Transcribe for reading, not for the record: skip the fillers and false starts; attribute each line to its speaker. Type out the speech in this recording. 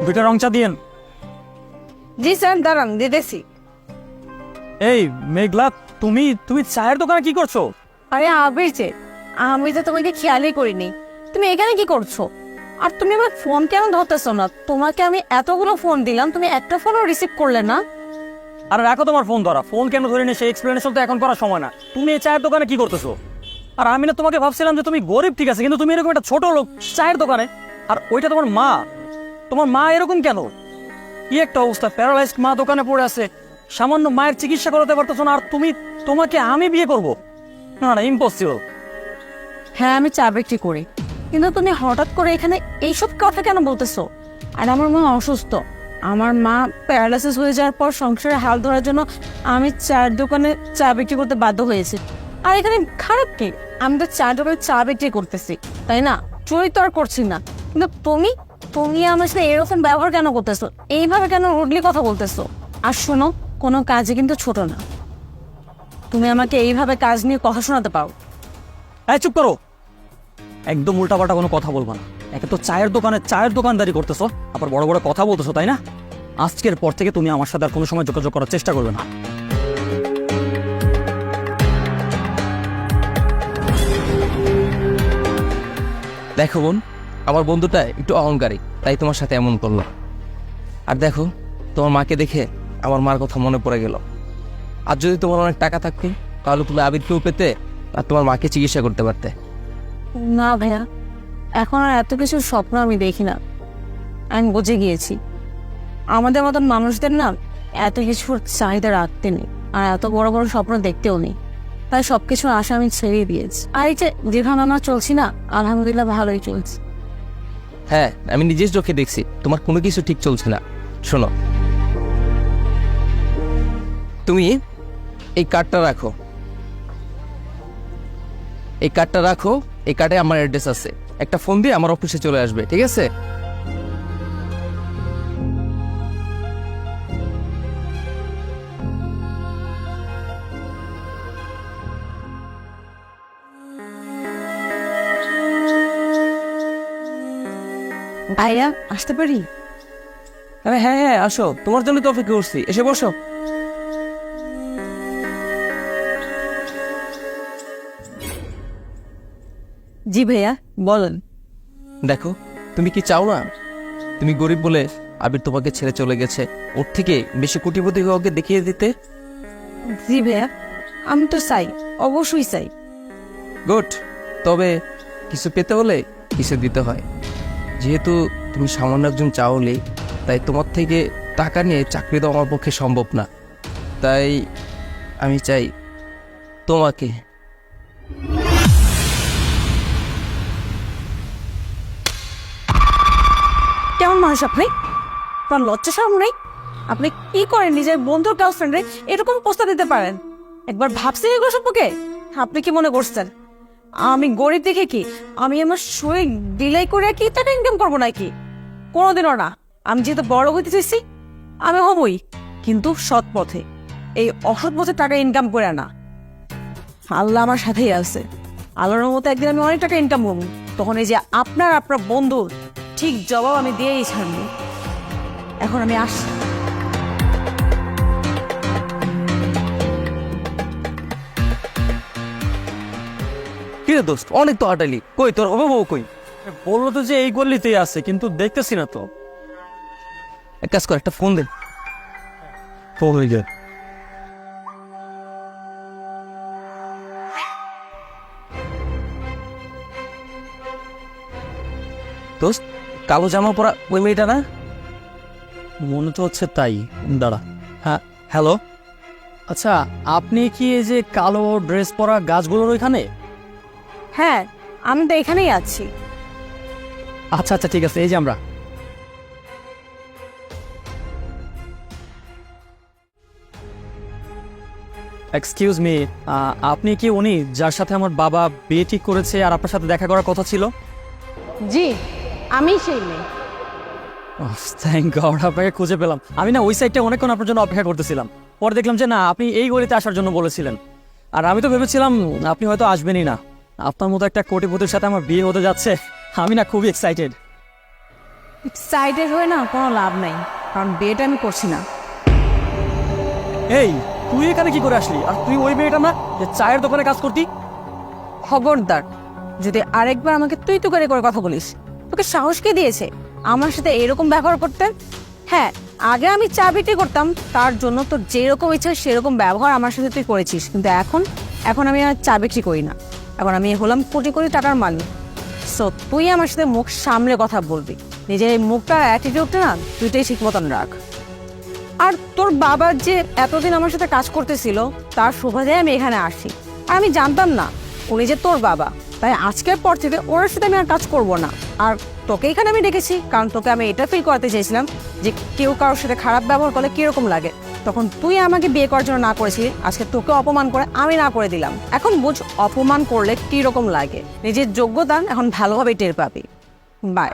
Speaker 1: দুইটা রং চা দিয়েন।
Speaker 2: জি স্যার, দাঁড়ান দিতেছি।
Speaker 1: এই মেঘলা, তুমি তুমি চায়ের দোকানে কি করছো?
Speaker 2: আরে আবির যে, আমি তো তোমাকে খেয়ালই করিনি। তুমি এখানে কি করছো? আর তুমি আমার ফোন কেন ধরতেছো না? তোমাকে আমি এতগুলো ফোন দিলাম, তুমি একটা ফোনও রিসিভ করলে না।
Speaker 1: আর রাখো তোমার ফোন ধরা, ফোন কেন ধরিনি সেই এক্সপ্লেনেশন তো এখন করার সময় না। তুমি এই চায়ের দোকানে কি করতেছো? আর আমি না তোমাকে ভাবছিলাম যে তুমি গরিব, ঠিক আছে, কিন্তু তুমি এরকম একটা ছোট লোক চায়ের দোকানে। আর ওইটা তোমার মা, তোমার মা এরকম কেন? কি একটা অবস্থা, প্যারালাইজড মা দোকানে পড়ে আছে, সামান্য মায়ের চিকিৎসা করাতে পারতেছো না, আর তোমাকে আমি বিয়ে করব? না না, ইম্পসিবল।
Speaker 2: হ্যাঁ, আমি চা বিক্রি করি, কিন্তু তুমি হঠাৎ করে এখানে এইসব কথা কেন বলতেছো? আর আমার মা অসুস্থ, আমার মা প্যারালাইসিস হয়ে যাওয়ার পর সংসারে হাল ধরার জন্য আমি চায়ের দোকানে চা বিক্রি করতে বাধ্য হয়েছি। আর এখানে খারাপ কি? আমি তো চায়ের দোকানে চা বিক্রি করতেছি, তাই না? চুরি তো আর করছি না। কিন্তু তুমি তুমি আমার সাথে এরকম ব্যবহার কেন করতেছো? এইভাবে কেন রুডলি কথা বলতেছো? আর শোনো, কোনো কাজে কিন্তু ছোট না। তুমি আমাকে এইভাবে কাজ নিয়ে কথা শোনাতে পারো?
Speaker 1: এই চুপ করো, একদম উল্টাপাল্টা কোনো কথা বলবো না। একে তো চায়ের দোকানে চায়ের দোকানদারি করতেছো, আবার বড় বড় কথা বলতেছো, তাই না? আজকের পর থেকে তুমি আমার সাথে আর কোনো সময় যোগাযোগ করার চেষ্টা করবে না।
Speaker 3: দেখো বোন, আমার বন্ধুটা একটু অহংকারী, তাই তোমার সাথে এমন করলো। আর দেখো, তোমার মাকে দেখে আমার মার কথা মনে পড়ে গেল। আর যদি তোমার অনেক টাকা থাকতো, তাহলে তুমি আবিরকেও পেতে আর তোমার মাকে চিকিৎসা করতে পারতে।
Speaker 2: না ভাইয়া, এখন আর এত কিছু স্বপ্ন আমি দেখি না। আমি বুঝে গিয়েছি, আমাদের মতন মানুষদের না এত কিছুর চাহিদা রাখতে নেই, আর এত বড় বড় স্বপ্ন দেখতেও নেই। তাই সবকিছুর আশা আমি ছেড়ে দিয়েছি। আর এই যে যেভাবে আমরা চলছি না, আলহামদুলিল্লাহ ভালোই চলছে।
Speaker 3: হ্যাঁ, আমি নিজের চোখে দেখছি তোমার কোনো কিছু ঠিক চলছে না। শোনো, তুমি এই কার্ডটা রাখো, এই কার্ডটা রাখো। এই কার্ডে আমার অ্যাড্রেস আছে, একটা ফোন দিয়ে আমার অফিসে চলে আসবে, ঠিক আছে?
Speaker 2: ভাইয়া, আসতে পারি?
Speaker 3: আরে হ্যাঁ হ্যাঁ, আসো, তোমার জন্য তো অপেক্ষা করছি, এসে বসো।
Speaker 2: জি ভাইয়া, বলেন।
Speaker 3: দেখো, তুমি কি চাও না তুমি গরিব বলে আবির তোমাকে ছেড়ে চলে গেছে, ওর থেকে বেশি কোটিপতি হয়ে ওকে দেখিয়ে দিতে?
Speaker 2: জি ভাইয়া, আমি তো চাই, অবশ্যই চাই।
Speaker 3: গুড। তবে কিছু পেতে হলে কিছু দিতে হয়। যেহেতু তুমি সামান্য একজন চাওলি, তাই তোমার থেকে টাকা নিয়ে চাকরি দেওয়া আমার পক্ষে সম্ভব না। তাই আমি চাই তোমাকে।
Speaker 2: কেমন মানুষ আপনি? আপনার লজ্জা শরম নেই? আপনি কি করেন নিজের বন্ধুর গার্লফ্রেন্ডে এরকম প্রস্তাব দিতে পারেন? একবার ভাবছেন এগুলো সম্পর্কে? আপনি কি মনে করছেন আমি গরিব দেখে কি আমি আমার শরীর ডিলাই করে কি টাকা ইনকাম করবো নাকি? কোনোদিনও না। আমি যেহেতু বড় হইতে চাইছি, আমি হবই, কিন্তু সৎ পথে। এই অসৎ পথে টাকা ইনকাম করে না। আল্লাহ আমার সাথেই আছে। আল্লাহর মতো একদিন আমি অনেক টাকা ইনকাম করবো, তখন এই যে আপনার বন্ধু ঠিক জবাব আমি দিয়েই ছাড়বো। এখন আমি আসছি।
Speaker 3: কি রে দোস্ত, অনেক তো আটালি, কই তোর হবে বউ কই?
Speaker 1: বললো তো যে এই গল্লিতেই আছে, কিন্তু দেখতেছি না তো।
Speaker 3: এক কাজ কর, একটা ফোন দে।
Speaker 1: ফোন হয়ে যায়।
Speaker 3: দোস্ত, কালো জামা পরা ওই মেয়েটা না?
Speaker 1: মনে তো হচ্ছে তাই। দাঁড়া। হ্যাঁ, হ্যালো। আচ্ছা, আপনি কি এই যে কালো ড্রেস পরা গাছগুলোর ওইখানে?
Speaker 2: হ্যাঁ, আমি তো এখানেই আছি।
Speaker 1: আচ্ছা আচ্ছা, ঠিক আছে, এই যে আমরা। এক্সকিউজ মি, আপনি কি উনি যার সাথে আমার বাবা বিয়ে ঠিক করেছে আর আপনার সাথে দেখা করার কথা ছিল?
Speaker 2: জি, আমি সেই মেয়ে।
Speaker 1: থ্যাংক গড, আপনাকে খুঁজে পেলাম। আমি না ওই সাইডটা অনেকক্ষণ আপনার জন্য অপেক্ষা করতেছিলাম। পরে দেখলাম যে না, আপনি এই গলিতে আসার জন্য বলেছিলেন। আর আমি তো ভেবেছিলাম আপনি হয়তো আসবেনই না। আপনার মতো একটা কোটিপতির সাথে আমার বিয়ে হতে যাচ্ছে, আমি না খুবই এক্সাইটেড।
Speaker 2: সাইডের হয়ে না কোনো লাভ নাই, কারণ বিয়েটা আমি করছি না।
Speaker 1: এই তুই এখানে কি করে আসলি? আর তুই ওই মেয়েটা না যে চায়ের দোকানে কাজ করতি?
Speaker 2: খবরদার, যদি আরেকবার আমাকে তুই তো করে কথা বলিস। তোকে সাহস কে দিয়েছে আমার সাথে এরকম ব্যবহার করতে? হ্যাঁ, আগে আমি চা বিক্রি করতাম, তার জন্য তোর যেরকম ইচ্ছা সেরকম ব্যবহার আমার সাথে তুই করেছিস, কিন্তু এখন আমি আর চা বিক্রি করি না। এখন আমি হলাম কোটি কোটি টাকার মালিক। সো তুই আমার সাথে মুখ সামলে কথা বলবি, নিজের এই মুখটা অ্যাটিটিউডটা না দুইটাই ঠিক মতন রাখ। আর তোর বাবা যে এতদিন আমার সাথে কাজ করতেছিল তার সুবাদে আমি এখানে আসি, আর আমি জানতাম না উনি যে তোর বাবা, তাই আজকের পর থেকে ওনার সাথে আমি আর কাজ করব না। আর তোকে এখানে আমি ডেকেছি কারণ তোকে আমি এটা ফিল করাতে চেয়েছিলাম যে কেউ কারোর সাথে খারাপ ব্যবহার করলে কিরকম লাগে। তখন তুই আমাকে বিয়ে করার জন্য না করেছিলি, আজকে তোকে অপমান করে আমি না করে দিলাম। এখন বুঝ অপমান করলে কিরকম লাগে। নিজের যোগ্যতা এখন ভালোভাবে টের পাবি। বাই।